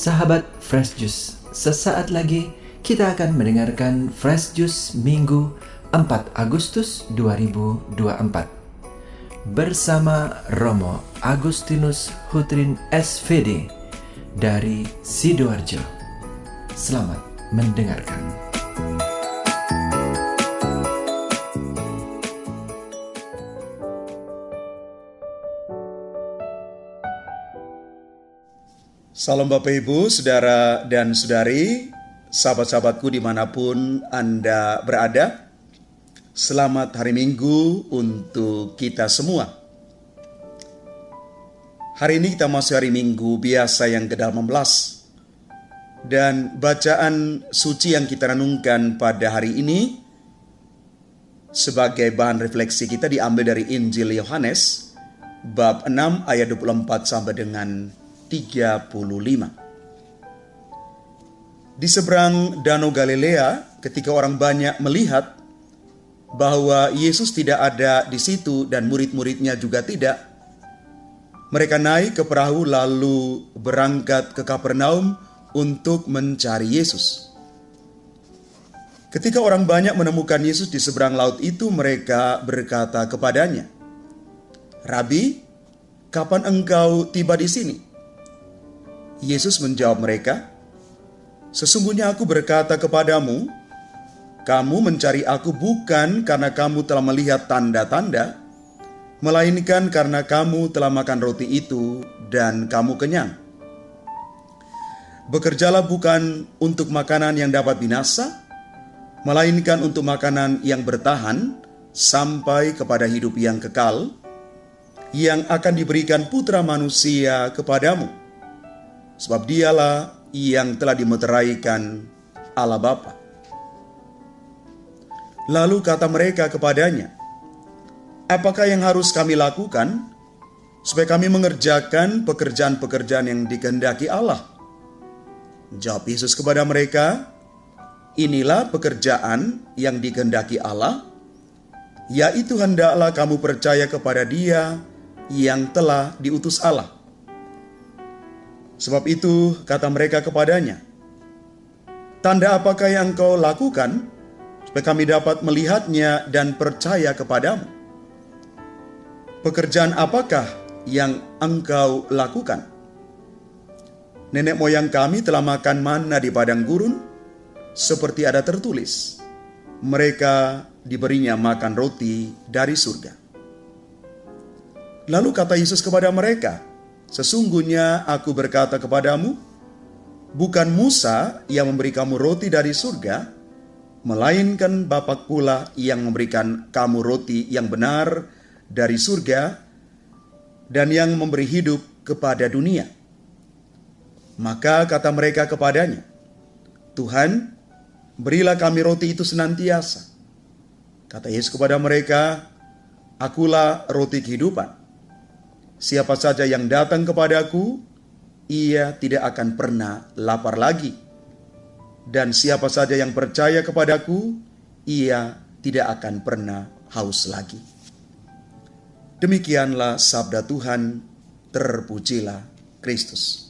Sahabat Fresh Juice, sesaat lagi kita akan mendengarkan Fresh Juice Minggu 4 Agustus 2024 bersama Romo Agustinus Hutrin SVD dari Sidoarjo. Selamat mendengarkan. Salam Bapak Ibu, Saudara dan Saudari, sahabat-sahabatku dimanapun Anda berada. Selamat hari Minggu untuk kita semua. Hari ini kita masuk hari Minggu biasa yang ke-18. Dan bacaan suci yang kita renungkan pada hari ini sebagai bahan refleksi kita diambil dari Injil Yohanes bab 6 ayat 24 sampai dengan 35. Di seberang Danau Galilea, ketika orang banyak melihat bahwa Yesus tidak ada di situ dan murid-muridnya juga tidak, mereka naik ke perahu lalu berangkat ke Kapernaum untuk mencari Yesus. Ketika orang banyak menemukan Yesus di seberang laut itu, mereka berkata kepadanya, "Rabi, kapan engkau tiba di sini?" Yesus menjawab mereka, "Sesungguhnya aku berkata kepadamu, kamu mencari aku bukan karena kamu telah melihat tanda-tanda, melainkan karena kamu telah makan roti itu dan kamu kenyang. Bekerjalah bukan untuk makanan yang dapat binasa, melainkan untuk makanan yang bertahan sampai kepada hidup yang kekal, yang akan diberikan Putra Manusia kepadamu. Sebab dialah yang telah dimeteraikan Allah Bapa." Lalu kata mereka kepadanya, "Apakah yang harus kami lakukan supaya kami mengerjakan pekerjaan-pekerjaan yang dikehendaki Allah?" Jawab Yesus kepada mereka, "Inilah pekerjaan yang dikehendaki Allah, yaitu hendaklah kamu percaya kepada Dia yang telah diutus Allah. Sebab itu kata mereka kepadanya, 'Tanda apakah yang engkau lakukan supaya kami dapat melihatnya dan percaya kepadamu? Pekerjaan apakah yang engkau lakukan? Nenek moyang kami telah makan manna di padang gurun, seperti ada tertulis, mereka diberinya makan roti dari surga.' Lalu kata Yesus kepada mereka, 'Sesungguhnya aku berkata kepadamu, bukan Musa yang memberi kamu roti dari surga, melainkan Bapa pula yang memberikan kamu roti yang benar dari surga dan yang memberi hidup kepada dunia.' Maka kata mereka kepadanya, 'Tuhan, berilah kami roti itu senantiasa.' Kata Yesus kepada mereka, 'Akulah roti kehidupan. Siapa saja yang datang kepadaku, ia tidak akan pernah lapar lagi. Dan siapa saja yang percaya kepadaku, ia tidak akan pernah haus lagi.' Demikianlah sabda Tuhan, terpujilah Kristus."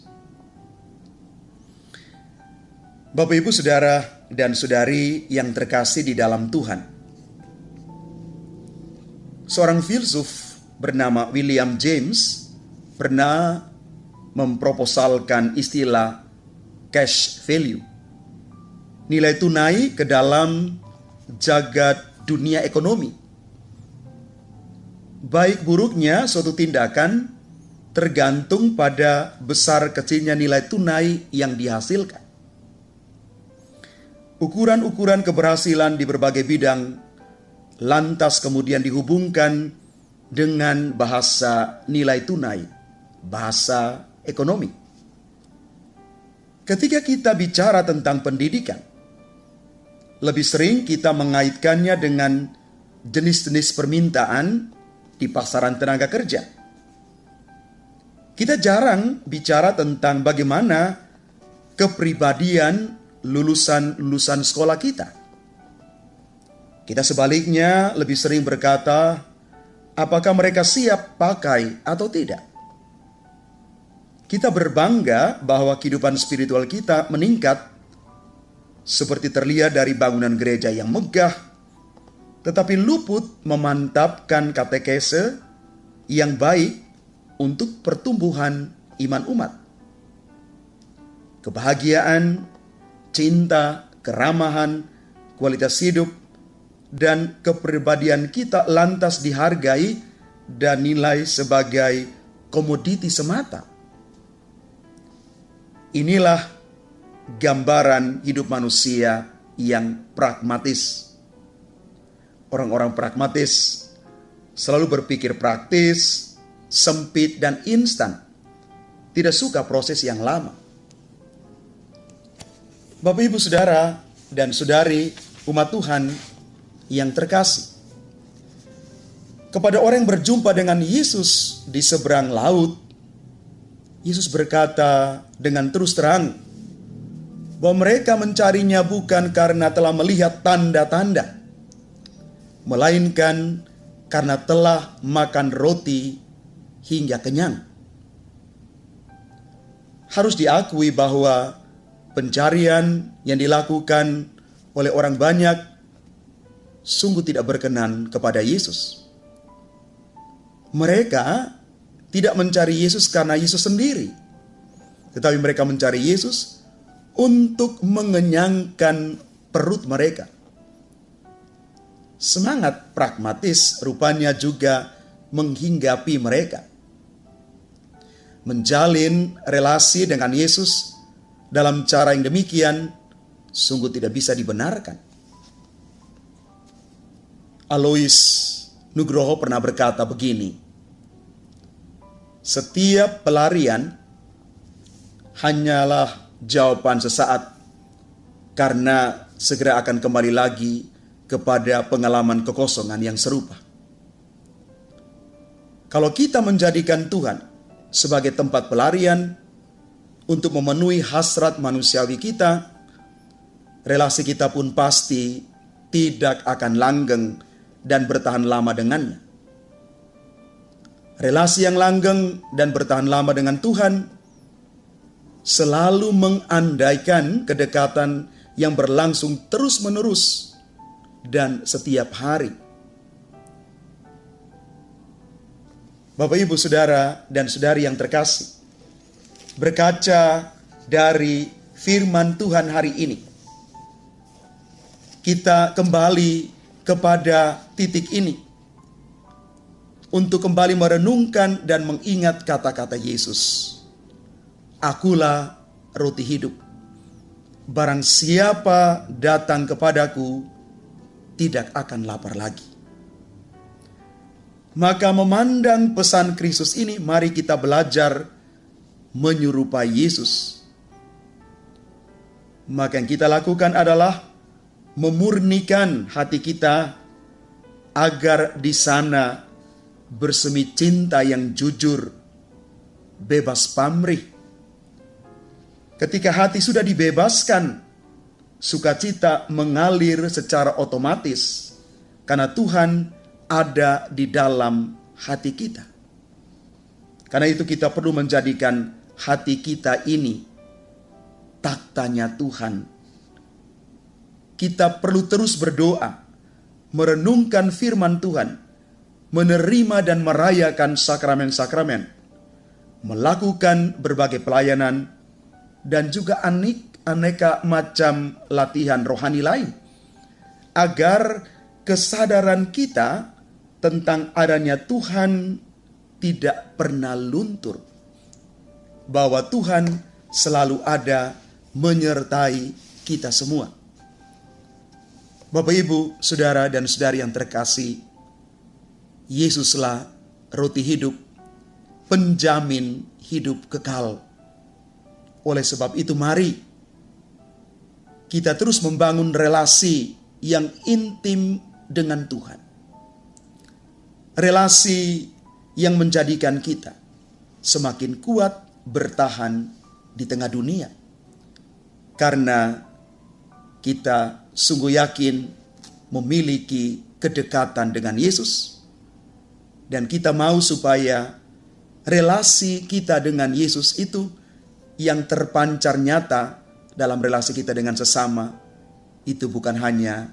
Bapak, Ibu, Saudara, dan Saudari yang terkasih di dalam Tuhan. Seorang filsuf bernama William James pernah memproposalkan istilah cash value, nilai tunai ke dalam jagat dunia ekonomi. Baik buruknya suatu tindakan tergantung pada besar kecilnya nilai tunai yang dihasilkan. Ukuran-ukuran keberhasilan di berbagai bidang lantas kemudian dihubungkan dengan bahasa nilai tunai, bahasa ekonomi. Ketika kita bicara tentang pendidikan, lebih sering kita mengaitkannya dengan jenis-jenis permintaan di pasaran tenaga kerja. Kita jarang bicara tentang bagaimana kepribadian lulusan sekolah kita. Kita sebaliknya lebih sering berkata, apakah mereka siap pakai atau tidak. Kita berbangga bahwa kehidupan spiritual kita meningkat, seperti terlihat dari bangunan gereja yang megah, tetapi luput memantapkan katekese yang baik untuk pertumbuhan iman umat. Kebahagiaan, cinta, keramahan, kualitas hidup, dan kepribadian kita lantas dihargai dan nilai sebagai komoditi semata. Inilah gambaran hidup manusia yang pragmatis. Orang-orang pragmatis selalu berpikir praktis, sempit, dan instan. Tidak suka proses yang lama. Bapak, Ibu, Saudara, dan Saudari umat Tuhan yang terkasih. Kepada orang yang berjumpa dengan Yesus di seberang laut, Yesus berkata dengan terus terang bahwa mereka mencarinya bukan karena telah melihat tanda-tanda, melainkan karena telah makan roti hingga kenyang. Harus diakui bahwa pencarian yang dilakukan oleh orang banyak sungguh tidak berkenan kepada Yesus. Mereka tidak mencari Yesus karena Yesus sendiri, tetapi mereka mencari Yesus untuk mengenyangkan perut mereka. Semangat pragmatis rupanya juga menghinggapi mereka. Menjalin relasi dengan Yesus dalam cara yang demikian sungguh tidak bisa dibenarkan. Alois Nugroho pernah berkata begini, setiap pelarian hanyalah jawaban sesaat, karena segera akan kembali lagi kepada pengalaman kekosongan yang serupa. Kalau kita menjadikan Tuhan sebagai tempat pelarian untuk memenuhi hasrat manusiawi kita, relasi kita pun pasti tidak akan langgeng dan bertahan lama dengannya. Relasi yang langgeng dan bertahan lama dengan Tuhan selalu mengandaikan kedekatan yang berlangsung terus-menerus dan setiap hari. Bapak, Ibu, Saudara, dan Saudari yang terkasih, berkaca dari firman Tuhan hari ini, kita kembali kepada titik ini untuk kembali merenungkan dan mengingat kata-kata Yesus. Akulah roti hidup. Barang siapa datang kepadaku, tidak akan lapar lagi. Maka memandang pesan Kristus ini, mari kita belajar menyerupai Yesus. Maka yang kita lakukan adalah memurnikan hati kita agar di sana bersemi cinta yang jujur, bebas pamrih. Ketika hati sudah dibebaskan, sukacita mengalir secara otomatis karena Tuhan ada di dalam hati kita. Karena itu kita perlu menjadikan hati kita ini taktanya Tuhan. Kita perlu terus berdoa, merenungkan firman Tuhan, menerima dan merayakan sakramen-sakramen, melakukan berbagai pelayanan, dan juga aneka macam latihan rohani lain, agar kesadaran kita tentang adanya Tuhan tidak pernah luntur, bahwa Tuhan selalu ada menyertai kita semua. Bapak, Ibu, Saudara, dan Saudari yang terkasih, Yesuslah roti hidup, penjamin hidup kekal. Oleh sebab itu mari kita terus membangun relasi yang intim dengan Tuhan. Relasi yang menjadikan kita semakin kuat bertahan di tengah dunia. Karena kita sungguh yakin memiliki kedekatan dengan Yesus. Dan kita mau supaya relasi kita dengan Yesus itu yang terpancar nyata dalam relasi kita dengan sesama, itu bukan hanya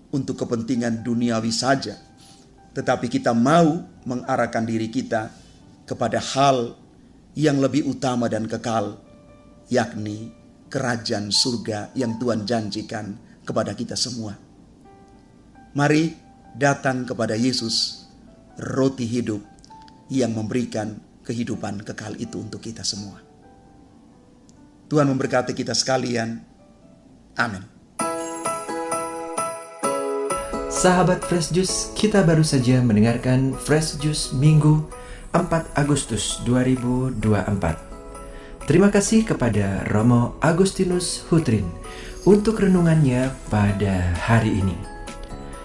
untuk kepentingan duniawi saja, tetapi kita mau mengarahkan diri kita kepada hal yang lebih utama dan kekal, yakni kerajaan surga yang Tuhan janjikan kepada kita semua. Mari datang kepada Yesus, roti hidup yang memberikan kehidupan kekal itu untuk kita semua. Tuhan memberkati kita sekalian. Amin. Sahabat Fresh Juice, kita baru saja mendengarkan Fresh Juice Minggu 4 Agustus 2024. Terima kasih kepada Romo Agustinus Hutrin untuk renungannya pada hari ini.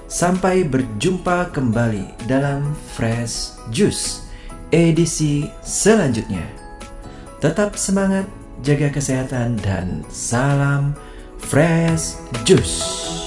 Sampai berjumpa kembali dalam Fresh Juice edisi selanjutnya. Tetap semangat, jaga kesehatan, dan salam Fresh Juice.